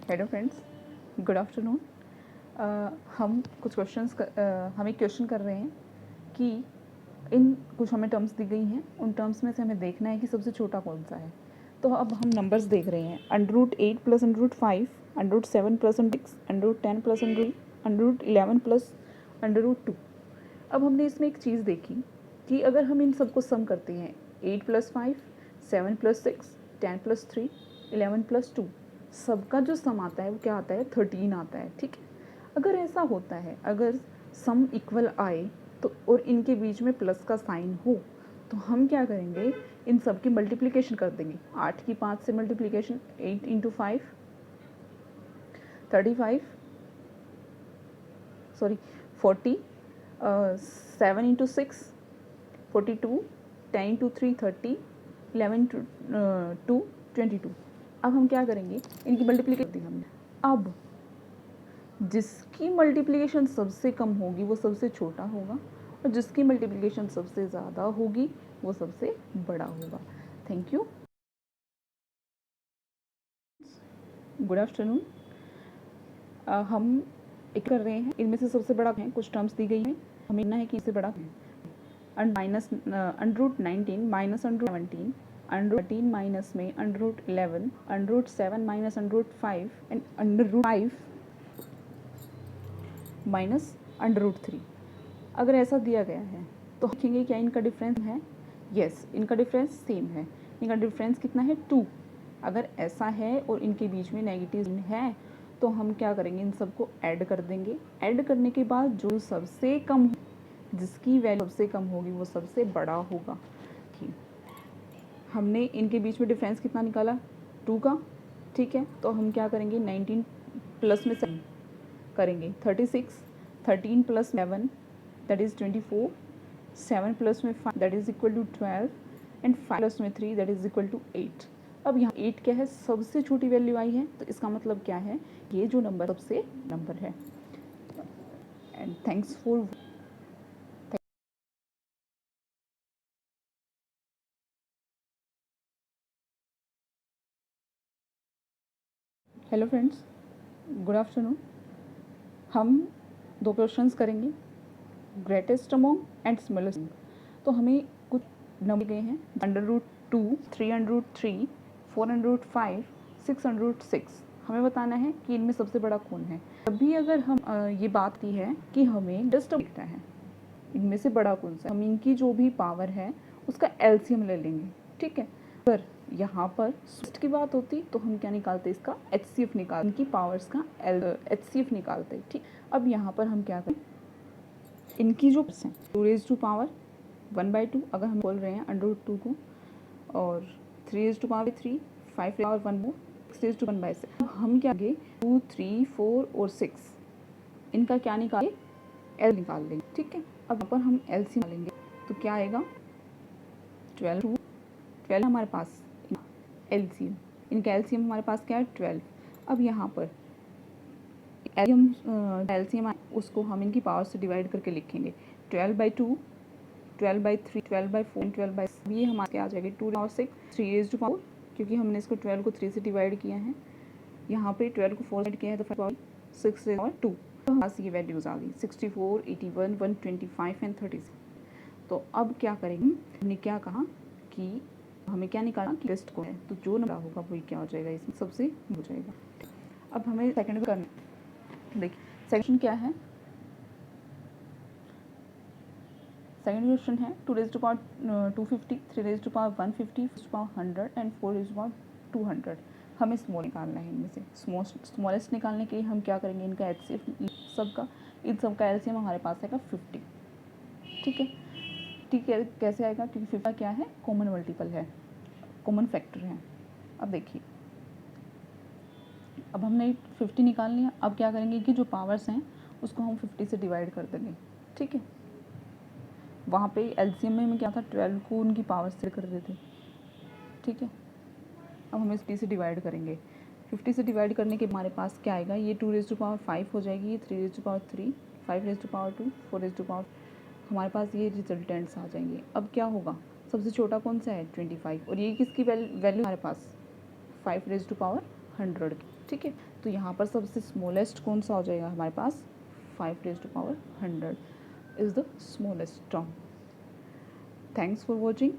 Hello friends, good afternoon. हम कुछ हम एक क्वेश्चन कर रहे हैं कि इन कुछ हमें टर्म्स दी गई हैं, उन टर्म्स में से हमें देखना है कि सबसे छोटा कौन सा है। तो अब हम नंबर्स देख रहे हैं, √8 प्लस √5, √7 प्लस √6, √10 प्लस √11 प्लस √2। अब हमने इसमें एक चीज़ देखी कि अगर हम इन सबको सम करते हैं 8 प्लस 5, 7 प्लस 6, 10 प्लस 3, 11 प्लस 2, सबका जो सम आता है वो क्या आता है, 13 आता है। ठीक है, अगर ऐसा होता है, अगर सम इक्वल आए तो और इनके बीच में प्लस का साइन हो तो हम क्या करेंगे, इन सब की मल्टीप्लिकेशन कर देंगे। 8 की 5 से multiplication, 8 into 5 35, sorry 40, 7 into 6 42, 10 into 3 30, 11 into 2 22। अब हम क्या करेंगे, इनकी मल्टीप्लिकेशन दी हमने। अब जिसकी मल्टीप्लिकेशन सबसे कम होगी वो सबसे छोटा होगा और जिसकी मल्टीप्लिकेशन सबसे ज़्यादा होगी वो सबसे बड़ा होगा। Thank you, good afternoon. हम एक कर रहे हैं, इनमें से सबसे बड़ा है, कुछ टर्म्स दी गई हैं, हमें कहना है कि इससे बड़ा है। माइनस √19 माइनस √17, √13 माइनस में √11, √7 माइनस √5 एंड √5 माइनस √3। अगर ऐसा दिया गया है तो देखेंगे क्या इनका डिफरेंस है। यस, इनका डिफरेंस सेम है। इनका डिफरेंस कितना है, 2। अगर ऐसा है और इनके बीच में नेगेटिव है तो हम क्या करेंगे, इन सबको ऐड कर देंगे। ऐड करने के बाद जो सबसे कम, जिसकी वैल्यू सबसे कम होगी वो सबसे बड़ा होगा। हमने इनके बीच में डिफरेंस कितना निकाला, 2 का। ठीक है, तो हम क्या करेंगे, 19 प्लस में 7 करेंगे, 36, 13 प्लस 11 दैट इज़ 24, 7 प्लस में 5 that is equal to 12 and 5 plus में 3 दैट इज़ इक्वल टू 8। अब यहाँ 8 क्या है, सबसे छोटी वैल्यू आई है, तो इसका मतलब क्या है, ये जो नंबर सबसे नंबर है। And thanks for hello friends, good afternoon. हम 2 क्वेश्चंस करेंगे, ग्रेटेस्ट अमोंग एंड स्मॉलेस्ट। तो हमें कुछ नंबर गए हैं, √2, 303, 405, 606। हमें बताना है कि इनमें सबसे बड़ा कौन है। अभी अगर हम ये बात की है कि हमें जस्ट देखना है इनमें से बड़ा कौन सा, हम इनकी जो भी पावर है उसका एलसीएम ले लेंगे। ठीक है, अगर यहाँ पर स्मॉलेस्ट की बात होती तो हम क्या निकालते, इसका एचसीएफ निकालते, इनकी पावर्स का एचसीएफ निकालते। ठीक, अब यहाँ पर हम क्या करें, इनकी जो है 2 × 1/2, अगर हम बोल रहे हैं √2 को, और 3 × 3, 5 1 मोर, 6 × 1/6। हम क्या करेंगे, 2, 3, 4 और 6 इनका क्या निकालें, एल निकाल लेंगे। ठीक है, अब यहाँ पर हम एल सी निकालेंगे तो क्या आएगा, 12 हमारे पास एलसीएम, इनका एलसीएम हमारे पास क्या है, 12। अब यहाँ पर एलसीएम उसको हम इनकी पावर से डिवाइड करके लिखेंगे, 12/2, 12/3, 12/4, 12/6। ये हमारे क्या आ जाएगा, 2 6, 3 क्योंकि हमने इसको 12 को 3 से डिवाइड किया है, यहाँ पे 12 को 4 से डिवाइड किया है तो 6 और 2। तो हमारे पास ये वैल्यूज़ आ गई, 64, 81, 125 एंड 36। तो अब क्या करेंगे, हमने क्या कहा कि हमें क्या निकालना कि टेस्ट को है, तो जो नंबर होगा वही क्या हो जाएगा, इसमें सबसे हो जाएगा। अब हमें सेकंड में करना, देखिए सेक्शन क्या है। सेकंड क्वेश्चन है 2 3 150, 100 एंड 4 हमें स्मॉल निकालना है। इनमें से स्मॉलेस्ट निकालने के लिए हम क्या करेंगे, इनका एचसीएफ सबका, इन सबका एलसीएम हमारे पास आएगा 50। ठीक है, ठीक है, कैसे आएगा, क्योंकि 50 क्या है, कॉमन मल्टीपल है, कॉमन फैक्टर है। अब देखिए, अब हमने 50 निकाल लिया। अब क्या करेंगे कि जो पावर्स हैं उसको हम 50 से डिवाइड कर देंगे। ठीक है, वहाँ पे एलसीएम में क्या था, 12 को उनकी पावर से कर देते। ठीक है, अब हम इस 50 से डिवाइड करेंगे। 50 से डिवाइड करने के हमारे पास क्या आएगा, ये 2⁵ हो जाएगी, ये 3⁵3, 5⁵2, 4⁵, हमारे पास ये रिजल्टेंट्स आ जाएंगे। अब क्या होगा, सबसे छोटा कौन सा है, 25, और ये किसकी वैल्यू हमारे पास, 5⁵100 100। ठीक है, तो यहाँ पर सबसे स्मॉलेस्ट कौन सा हो जाएगा हमारे पास, 5 raised to power 100 is the smallest term. Thanks for watching.